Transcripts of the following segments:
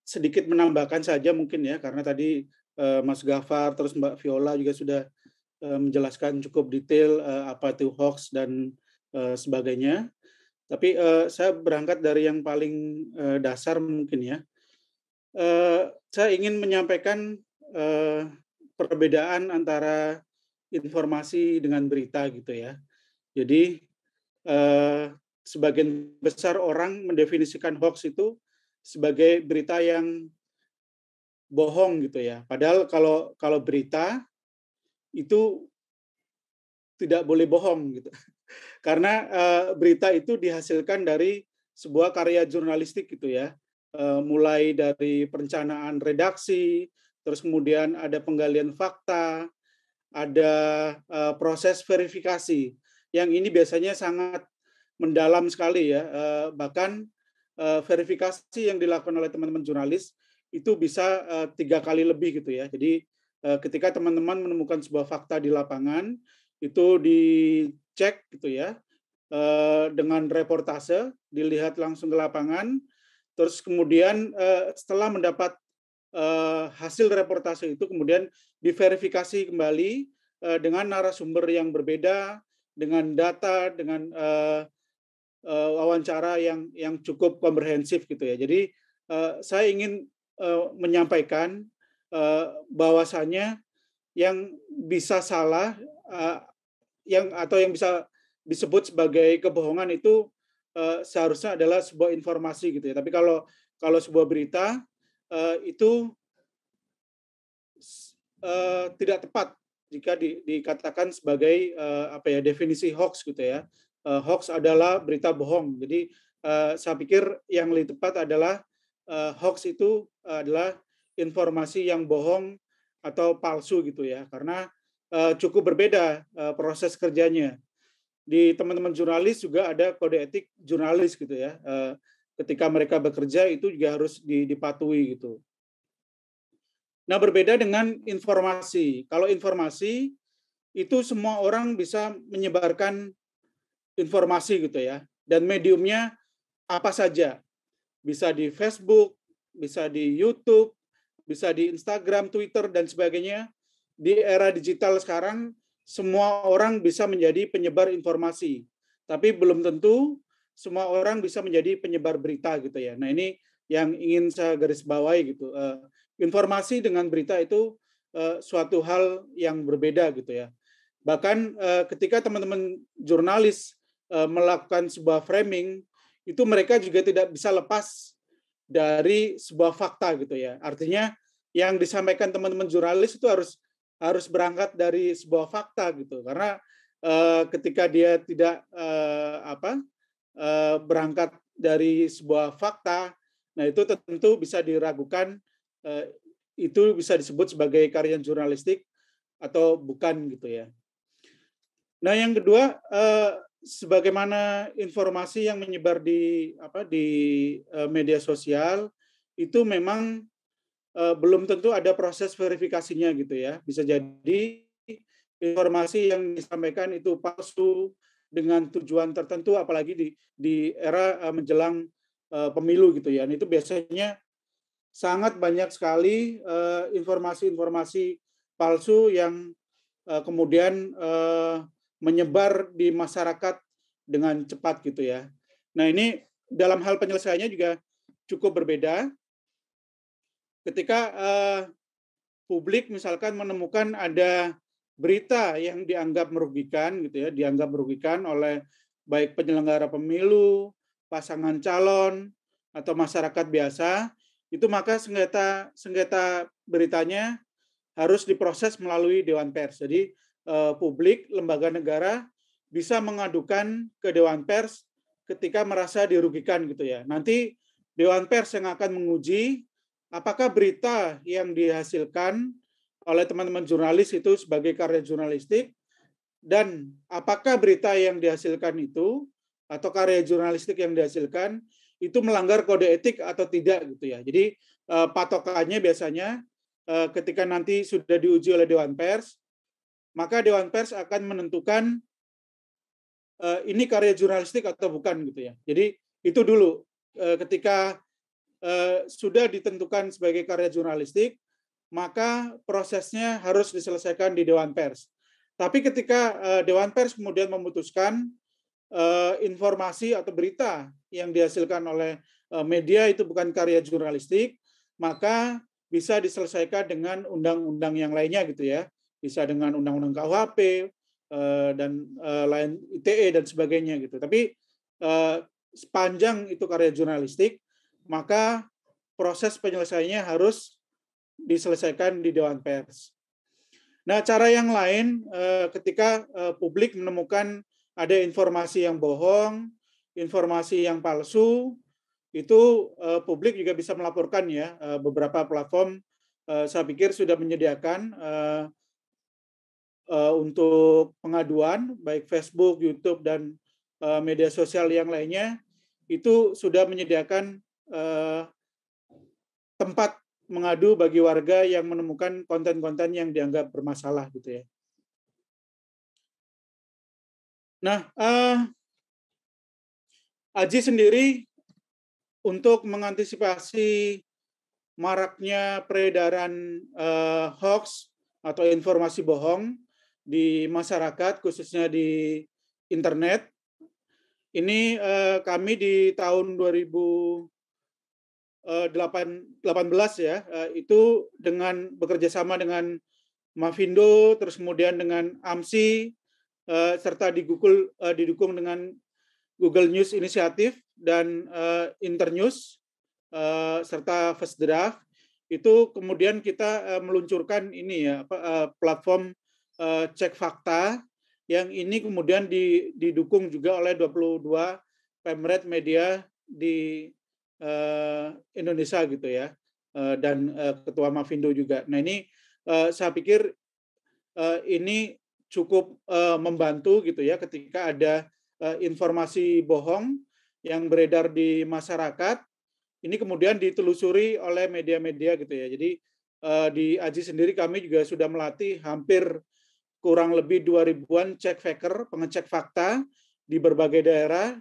sedikit menambahkan saja mungkin ya, karena tadi Mas Gafar terus Mbak Viola juga sudah menjelaskan cukup detail apa itu hoax dan sebagainya. Tapi saya berangkat dari yang paling dasar mungkin ya. Saya ingin menyampaikan perbedaan antara informasi dengan berita gitu ya. Jadi sebagian besar orang mendefinisikan hoax itu sebagai berita yang bohong gitu ya. Padahal kalau berita itu tidak boleh bohong gitu. Karena berita itu dihasilkan dari sebuah karya jurnalistik gitu ya. Mulai dari perencanaan redaksi, terus kemudian ada penggalian fakta, ada proses verifikasi. Yang ini biasanya sangat mendalam sekali ya. Bahkan verifikasi yang dilakukan oleh teman-teman jurnalis itu bisa 3 kali lebih gitu ya. Jadi ketika teman-teman menemukan sebuah fakta di lapangan, itu dicek gitu ya dengan reportase, dilihat langsung ke lapangan, terus kemudian setelah mendapat hasil reportase itu kemudian diverifikasi kembali dengan narasumber yang berbeda, dengan data, dengan wawancara yang cukup komprehensif gitu ya. Jadi saya ingin menyampaikan bahwasannya yang bisa salah yang bisa disebut sebagai kebohongan itu seharusnya adalah sebuah informasi gitu ya. Tapi kalau sebuah berita itu tidak tepat jika dikatakan sebagai definisi hoax gitu ya. Hoax adalah berita bohong. Jadi saya pikir yang lebih tepat adalah hoax itu adalah informasi yang bohong atau palsu gitu ya. Karena cukup berbeda proses kerjanya. Di teman-teman jurnalis juga ada kode etik jurnalis gitu ya. Ketika mereka bekerja itu juga harus dipatuhi gitu. Nah, berbeda dengan informasi. Kalau informasi itu semua orang bisa menyebarkan informasi gitu ya. Dan mediumnya apa saja. Bisa di Facebook, bisa di YouTube, bisa di Instagram, Twitter, dan sebagainya. Di era digital sekarang, semua orang bisa menjadi penyebar informasi. Tapi belum tentu semua orang bisa menjadi penyebar berita gitu ya. Nah, ini yang ingin saya garis bawahi gitu. Informasi dengan berita itu suatu hal yang berbeda gitu ya. Bahkan ketika teman-teman jurnalis melakukan sebuah framing, itu mereka juga tidak bisa lepas dari sebuah fakta gitu ya. Artinya yang disampaikan teman-teman jurnalis itu harus berangkat dari sebuah fakta gitu. Karena ketika dia tidak berangkat dari sebuah fakta, nah itu tentu bisa diragukan itu bisa disebut sebagai karya jurnalistik atau bukan gitu ya. Nah, yang kedua, sebagaimana informasi yang menyebar di media sosial itu memang belum tentu ada proses verifikasinya gitu ya. Bisa jadi informasi yang disampaikan itu palsu dengan tujuan tertentu, apalagi di era menjelang pemilu gitu ya. Itu biasanya sangat banyak sekali informasi-informasi palsu yang kemudian menyebar di masyarakat dengan cepat gitu ya. Nah, ini dalam hal penyelesaiannya juga cukup berbeda. Ketika publik misalkan menemukan ada berita yang dianggap merugikan gitu ya, dianggap merugikan oleh baik penyelenggara pemilu, pasangan calon atau masyarakat biasa, itu maka sengketa beritanya harus diproses melalui Dewan Pers. Jadi publik, lembaga negara bisa mengadukan ke Dewan Pers ketika merasa dirugikan gitu ya. Nanti Dewan Pers yang akan menguji apakah berita yang dihasilkan oleh teman-teman jurnalis itu sebagai karya jurnalistik dan apakah berita yang dihasilkan itu atau karya jurnalistik yang dihasilkan itu melanggar kode etik atau tidak gitu ya. Jadi patokannya biasanya ketika nanti sudah diuji oleh Dewan Pers, maka Dewan Pers akan menentukan ini karya jurnalistik atau bukan gitu ya. Jadi itu dulu ketika sudah ditentukan sebagai karya jurnalistik, maka prosesnya harus diselesaikan di Dewan Pers. Tapi ketika Dewan Pers kemudian memutuskan informasi atau berita yang dihasilkan oleh media itu bukan karya jurnalistik, maka bisa diselesaikan dengan undang-undang yang lainnya gitu ya, bisa dengan undang-undang KUHP dan lain ITE dan sebagainya gitu. Tapi sepanjang itu karya jurnalistik, maka proses penyelesaiannya harus diselesaikan di Dewan Pers. Nah, cara yang lain ketika publik menemukan ada informasi yang bohong, informasi yang palsu, itu publik juga bisa melaporkan ya. Beberapa platform saya pikir sudah menyediakan untuk pengaduan, baik Facebook, YouTube, dan media sosial yang lainnya, itu sudah menyediakan tempat mengadu bagi warga yang menemukan konten-konten yang dianggap bermasalah gitu ya. Nah, Aji sendiri untuk mengantisipasi maraknya peredaran hoax atau informasi bohong di masyarakat, khususnya di internet, ini kami di tahun 2018 ya, itu dengan bekerja sama dengan Mavindo, terus kemudian dengan AMSI, serta didukung dengan Google News Initiative dan Internews, serta First Draft, itu kemudian kita meluncurkan ini ya, platform cek fakta, yang ini kemudian didukung juga oleh 22 pemret media di Indonesia gitu ya, dan Ketua Mavindo juga. Nah ini saya pikir ini cukup membantu gitu ya ketika ada informasi bohong yang beredar di masyarakat, ini kemudian ditelusuri oleh media-media gitu ya. Jadi di AJI sendiri kami juga sudah melatih hampir kurang lebih 2.000-an check faker, pengecek fakta di berbagai daerah,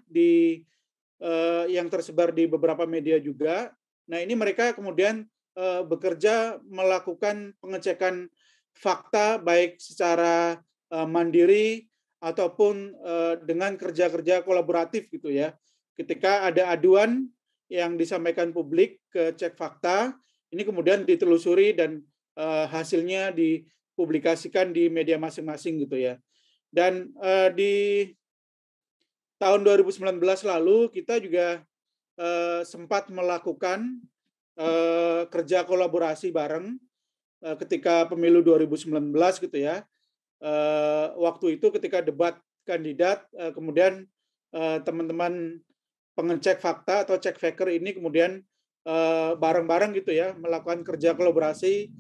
yang tersebar di beberapa media juga. Nah ini mereka kemudian bekerja melakukan pengecekan fakta baik secara mandiri ataupun dengan kerja-kerja kolaboratif gitu ya. Ketika ada aduan yang disampaikan publik ke cek fakta, ini kemudian ditelusuri dan hasilnya dipublikasikan di media masing-masing gitu ya. Dan di tahun 2019 lalu kita juga sempat melakukan kerja kolaborasi bareng ketika pemilu 2019 gitu ya. Waktu itu ketika debat kandidat, kemudian teman-teman pengecek fakta atau cek faker ini kemudian bareng-bareng gitu ya melakukan kerja kolaborasi,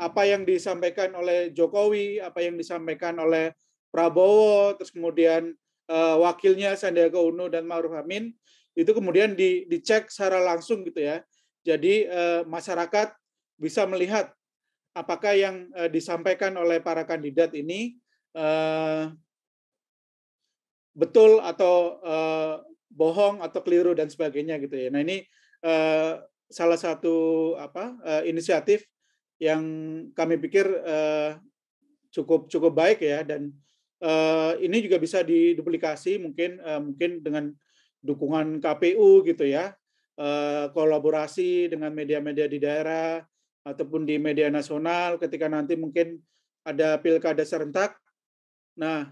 apa yang disampaikan oleh Jokowi, apa yang disampaikan oleh Prabowo, terus kemudian wakilnya Sandiaga Uno dan Ma'ruf Amin, itu kemudian dicek secara langsung gitu ya. Jadi masyarakat bisa melihat apakah yang disampaikan oleh para kandidat ini betul atau bohong atau keliru dan sebagainya gitu ya. Nah ini salah satu inisiatif yang kami pikir cukup baik ya, dan ini juga bisa diduplikasi mungkin dengan dukungan KPU gitu ya, kolaborasi dengan media-media di daerah ataupun di media nasional ketika nanti mungkin ada pilkada serentak. Nah,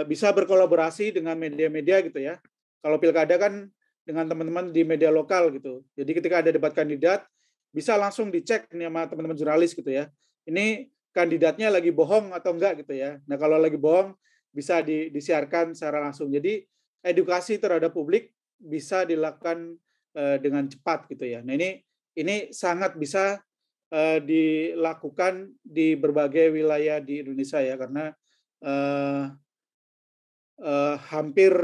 bisa berkolaborasi dengan media-media gitu ya. Kalau pilkada kan dengan teman-teman di media lokal gitu. Jadi ketika ada debat kandidat, bisa langsung dicek nih sama teman-teman jurnalis gitu ya. Ini kandidatnya lagi bohong atau enggak gitu ya. Nah, kalau lagi bohong bisa disiarkan secara langsung. Jadi edukasi terhadap publik bisa dilakukan dengan cepat gitu ya. Nah, ini sangat bisa dilakukan di berbagai wilayah di Indonesia ya, karena hampir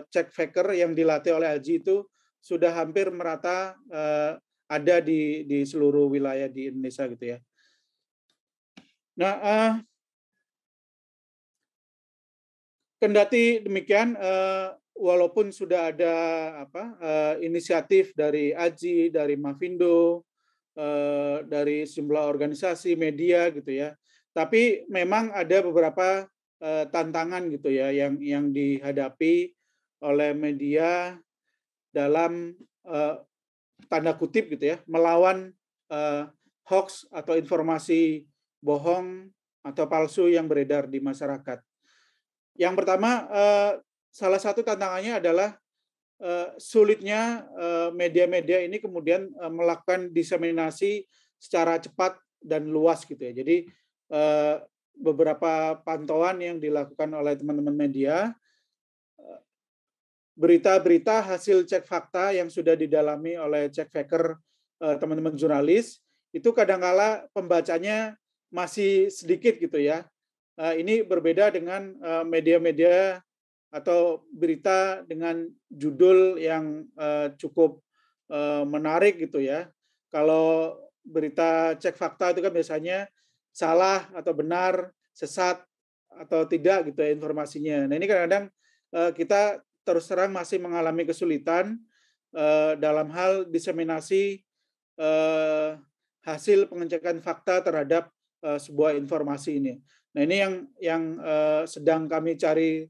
cek faker yang dilatih oleh Aji itu sudah hampir merata ada di seluruh wilayah di Indonesia gitu ya. Nah, kendati demikian, walaupun sudah ada inisiatif dari AJI, dari Mavindo, dari sejumlah organisasi media gitu ya, tapi memang ada beberapa tantangan gitu ya yang dihadapi oleh media dalam tanda kutip gitu ya, melawan hoax atau informasi bohong atau palsu yang beredar di masyarakat. Yang pertama, salah satu tantangannya adalah sulitnya media-media ini kemudian melakukan diseminasi secara cepat dan luas gitu ya. Jadi beberapa pantauan yang dilakukan oleh teman-teman media, berita-berita hasil cek fakta yang sudah didalami oleh cek faker teman-teman jurnalis, itu kadangkala pembacanya masih sedikit gitu ya. Ini berbeda dengan media-media atau berita dengan judul yang cukup menarik gitu ya. Kalau berita cek fakta itu kan biasanya salah atau benar, sesat atau tidak gitu ya informasinya. Nah ini kadang-kadang kita terus terang masih mengalami kesulitan dalam hal diseminasi hasil pengecekan fakta terhadap sebuah informasi ini. Nah ini yang sedang kami cari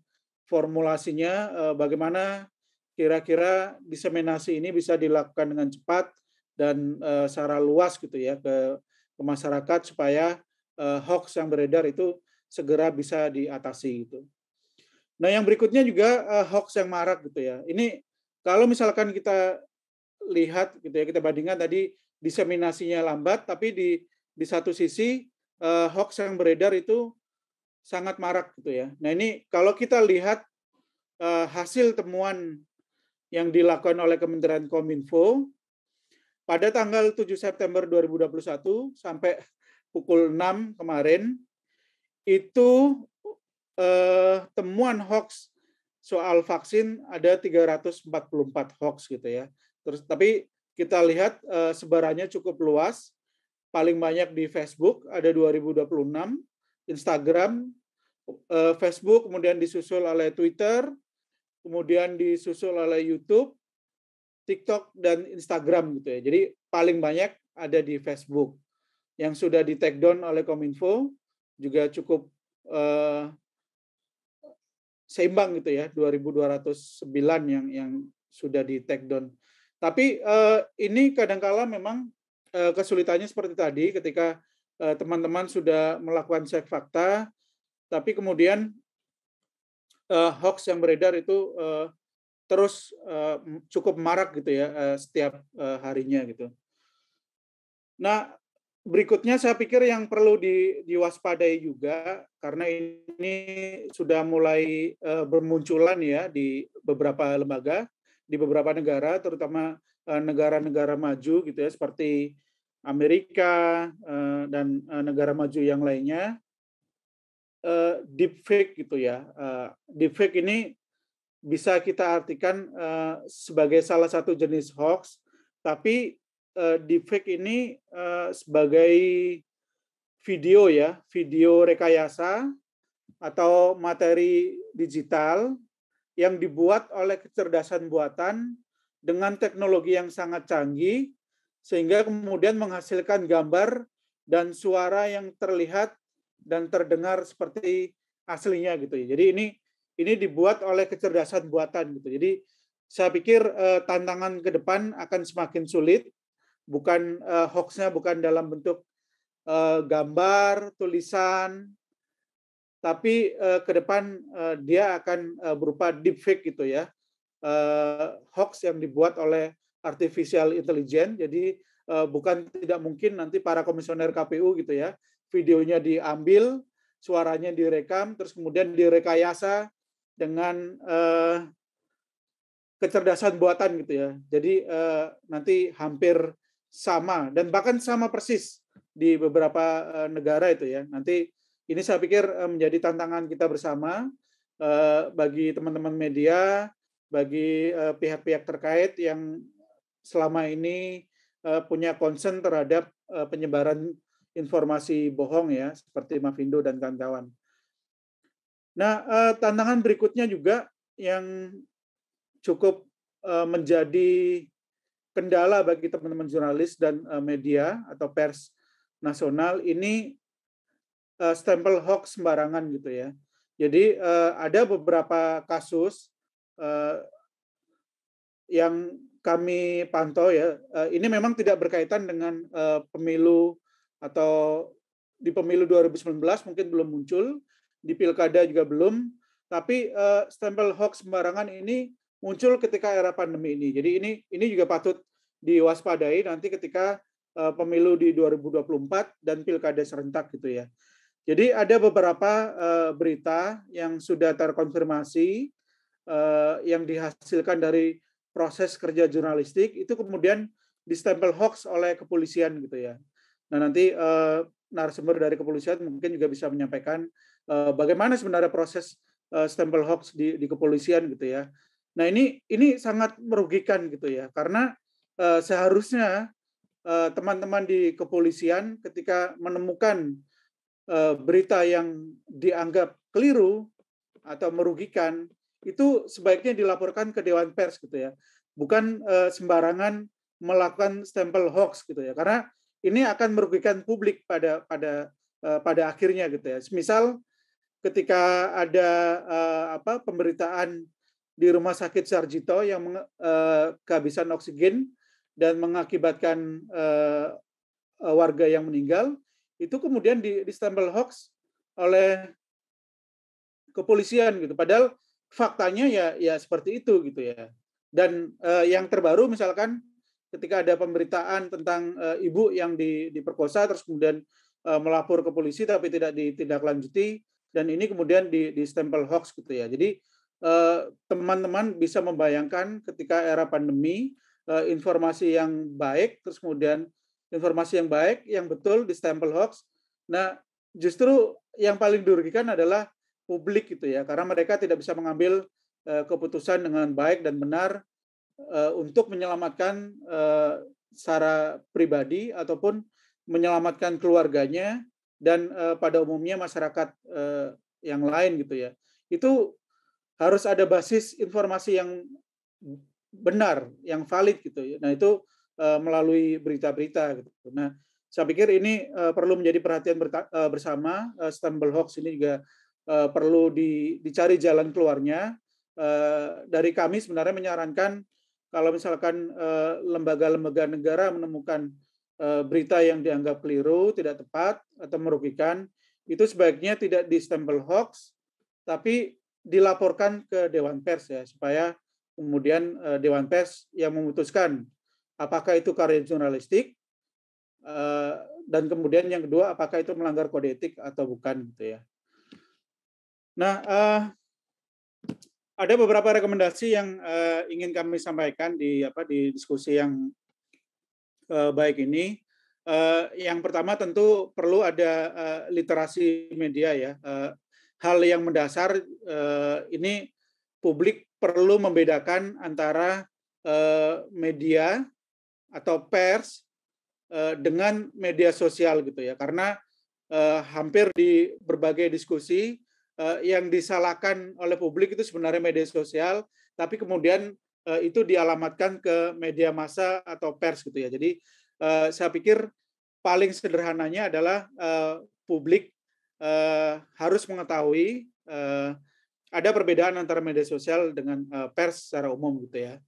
formulasinya, bagaimana kira-kira diseminasi ini bisa dilakukan dengan cepat dan secara luas gitu ya ke masyarakat supaya hoax yang beredar itu segera bisa diatasi gitu. Nah yang berikutnya juga hoax yang marak gitu ya. Ini kalau misalkan kita lihat gitu ya, kita bandingkan tadi diseminasinya lambat, tapi di satu sisi hoax yang beredar itu sangat marak gitu ya. Nah ini kalau kita lihat hasil temuan yang dilakukan oleh Kementerian Kominfo pada tanggal 7 September 2021 sampai pukul 6 kemarin, itu temuan hoax soal vaksin ada 344 hoax gitu ya. Terus tapi kita lihat sebarannya cukup luas, paling banyak di Facebook ada 2026, Instagram, Facebook, kemudian disusul oleh Twitter, kemudian disusul oleh YouTube, TikTok, dan Instagram gitu ya. Jadi paling banyak ada di Facebook. Yang sudah di take down oleh Kominfo juga cukup seimbang gitu ya, 2.209 yang sudah di take down. Tapi ini kadangkala memang kesulitannya seperti tadi ketika teman-teman sudah melakukan cek fakta, tapi kemudian hoax yang beredar itu terus cukup marak gitu ya setiap harinya gitu. Nah, berikutnya saya pikir yang perlu diwaspadai juga karena ini sudah mulai bermunculan ya di beberapa lembaga, di beberapa negara, terutama negara-negara maju gitu ya seperti Amerika dan negara maju yang lainnya. Deepfake gitu ya. Deepfake ini bisa kita artikan sebagai salah satu jenis hoax, tapi deepfake ini sebagai video ya, video rekayasa atau materi digital yang dibuat oleh kecerdasan buatan dengan teknologi yang sangat canggih sehingga kemudian menghasilkan gambar dan suara yang terlihat dan terdengar seperti aslinya gitu ya. Jadi ini dibuat oleh kecerdasan buatan gitu. Jadi saya pikir tantangan ke depan akan semakin sulit, bukan hoaxnya bukan dalam bentuk gambar, tulisan, tapi ke depan dia akan berupa deepfake gitu ya, hoax yang dibuat oleh artificial intelligence. Jadi bukan tidak mungkin nanti para komisioner KPU gitu ya, videonya diambil, suaranya direkam, terus kemudian direkayasa dengan kecerdasan buatan gitu ya. Jadi nanti hampir sama dan bahkan sama persis di beberapa negara itu ya. Nanti ini saya pikir menjadi tantangan kita bersama bagi teman-teman media, bagi pihak-pihak terkait yang selama ini punya concern terhadap penyebaran informasi bohong ya, seperti Mavindo dan kawan-kawan. Nah, tantangan berikutnya juga yang cukup menjadi kendala bagi teman-teman jurnalis dan media atau pers nasional ini stempel hoax sembarangan gitu ya. Jadi ada beberapa kasus yang kami pantau ya, ini memang tidak berkaitan dengan pemilu atau di pemilu 2019 mungkin belum muncul, di pilkada juga belum, tapi stempel hoax sembarangan ini muncul ketika era pandemi ini. Jadi ini juga patut diwaspadai nanti ketika pemilu di 2024 dan pilkada serentak gitu ya. Jadi ada beberapa berita yang sudah terkonfirmasi yang dihasilkan dari proses kerja jurnalistik itu kemudian distempel hoax oleh kepolisian gitu ya. Nah nanti narasumber dari kepolisian mungkin juga bisa menyampaikan bagaimana sebenarnya proses stempel hoax di kepolisian gitu ya. Nah ini sangat merugikan gitu ya karena seharusnya teman-teman di kepolisian ketika menemukan berita yang dianggap keliru atau merugikan itu sebaiknya dilaporkan ke Dewan Pers gitu ya, bukan sembarangan melakukan stempel hoax gitu ya, karena ini akan merugikan publik pada akhirnya gitu ya. Misal ketika ada pemberitaan di Rumah Sakit Sarjito yang kehabisan oksigen dan mengakibatkan warga yang meninggal, itu kemudian di stempel hoax oleh kepolisian gitu. Padahal faktanya ya seperti itu gitu ya. Dan yang terbaru misalkan ketika ada pemberitaan tentang ibu yang diperkosa terus kemudian melapor ke polisi tapi tidak ditindaklanjuti dan ini kemudian di stempel hoax gitu ya. Jadi teman-teman bisa membayangkan ketika era pandemi informasi yang baik terus kemudian informasi yang baik yang betul di stempel hoax. Nah, justru yang paling dirugikan adalah publik gitu ya, karena mereka tidak bisa mengambil keputusan dengan baik dan benar untuk menyelamatkan secara pribadi ataupun menyelamatkan keluarganya dan pada umumnya masyarakat yang lain gitu ya. Itu harus ada basis informasi yang benar, yang valid gitu ya. Nah itu melalui berita-berita gitu. Nah saya pikir ini perlu menjadi perhatian bersama. Stempel hoax ini juga perlu dicari jalan keluarnya. Dari kami sebenarnya menyarankan kalau misalkan lembaga-lembaga negara menemukan berita yang dianggap keliru, tidak tepat atau merugikan, itu sebaiknya tidak di stempel hoax, tapi dilaporkan ke Dewan Pers ya, supaya kemudian Dewan Pers yang memutuskan apakah itu karya jurnalistik dan kemudian yang kedua apakah itu melanggar kode etik atau bukan gitu ya. Nah, ada beberapa rekomendasi yang ingin kami sampaikan di diskusi yang baik ini. Yang pertama tentu perlu ada literasi media ya. Hal yang mendasar ini publik perlu membedakan antara media atau pers dengan media sosial gitu ya. Karena hampir di berbagai diskusi yang disalahkan oleh publik itu sebenarnya media sosial, tapi kemudian itu dialamatkan ke media massa atau pers gitu ya. Jadi saya pikir paling sederhananya adalah publik harus mengetahui ada perbedaan antara media sosial dengan pers secara umum gitu ya.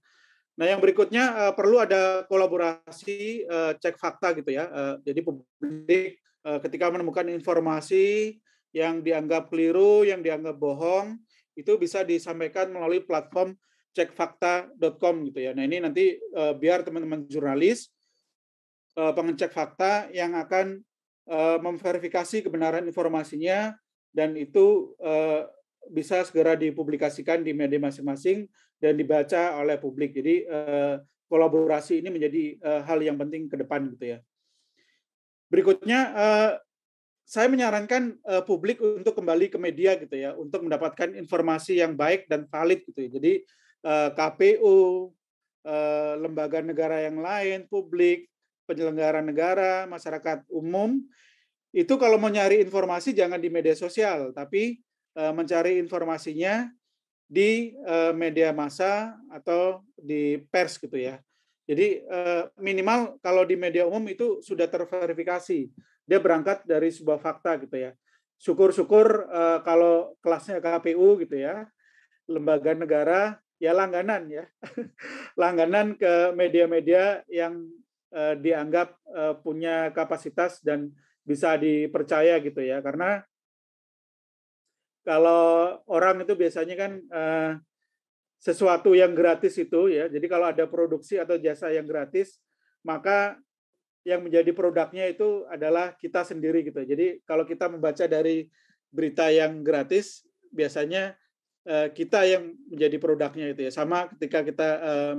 Nah, yang berikutnya perlu ada kolaborasi cek fakta gitu ya. Jadi publik ketika menemukan informasi yang dianggap keliru, yang dianggap bohong, itu bisa disampaikan melalui platform cekfakta.com gitu ya. Nah, ini nanti biar teman-teman jurnalis pengecek fakta yang akan memverifikasi kebenaran informasinya dan itu bisa segera dipublikasikan di media masing-masing dan dibaca oleh publik. Jadi kolaborasi ini menjadi hal yang penting ke depan gitu ya. Berikutnya saya menyarankan publik untuk kembali ke media gitu ya untuk mendapatkan informasi yang baik dan valid gitu ya. Jadi KPU, lembaga negara yang lain, publik, penyelenggara negara, masyarakat umum itu kalau mau nyari informasi jangan di media sosial, tapi mencari informasinya di media massa atau di pers gitu ya. Jadi minimal kalau di media umum itu sudah terverifikasi. Dia berangkat dari sebuah fakta gitu ya. Syukur-syukur kalau kelasnya KPU gitu ya, lembaga negara ya langganan ya. Langganan ke media-media yang dianggap punya kapasitas dan bisa dipercaya gitu ya. Karena kalau orang itu biasanya kan sesuatu yang gratis itu ya. Jadi kalau ada produksi atau jasa yang gratis, maka yang menjadi produknya itu adalah kita sendiri gitu. Jadi kalau kita membaca dari berita yang gratis, biasanya kita yang menjadi produknya itu ya. Sama ketika kita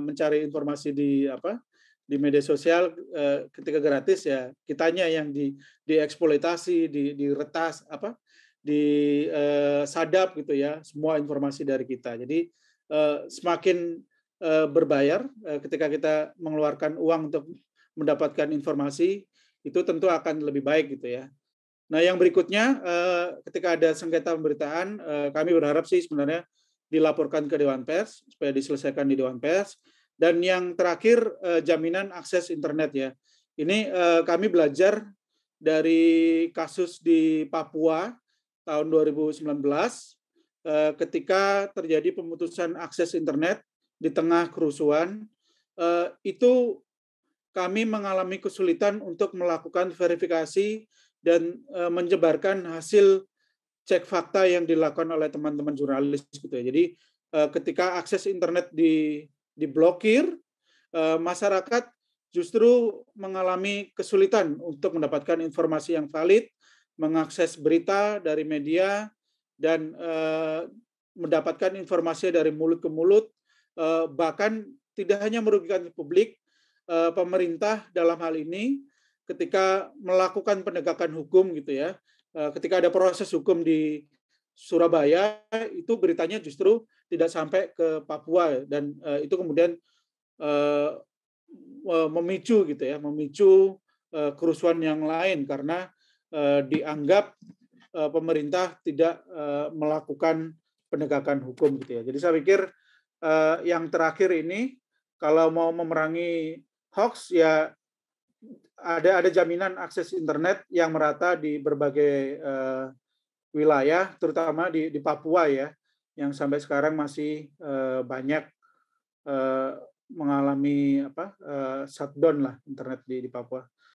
mencari informasi di media sosial ketika gratis ya kitanya yang dieksploitasi, diretas disadap gitu ya semua informasi dari kita. Jadi semakin berbayar ketika kita mengeluarkan uang untuk mendapatkan informasi itu tentu akan lebih baik gitu ya. Nah, yang berikutnya ketika ada sengketa pemberitaan, kami berharap sih sebenarnya dilaporkan ke Dewan Pers supaya diselesaikan di Dewan Pers. Dan yang terakhir jaminan akses internet ya. Ini kami belajar dari kasus di Papua tahun 2019 ketika terjadi pemutusan akses internet di tengah kerusuhan, itu kami mengalami kesulitan untuk melakukan verifikasi dan menyebarkan hasil cek fakta yang dilakukan oleh teman-teman jurnalis gitu ya. Jadi ketika akses internet diblokir, masyarakat justru mengalami kesulitan untuk mendapatkan informasi yang valid, mengakses berita dari media dan mendapatkan informasi dari mulut ke mulut, bahkan tidak hanya merugikan publik, pemerintah dalam hal ini ketika melakukan penegakan hukum gitu ya, ketika ada proses hukum di Surabaya itu beritanya justru tidak sampai ke Papua dan itu kemudian memicu gitu ya, memicu kerusuhan yang lain karena dianggap pemerintah tidak melakukan penegakan hukum gitu ya. Jadi saya pikir yang terakhir ini kalau mau memerangi hoax ya ada jaminan akses internet yang merata di berbagai wilayah, terutama di Papua ya, yang sampai sekarang masih banyak mengalami shutdown lah internet di Papua.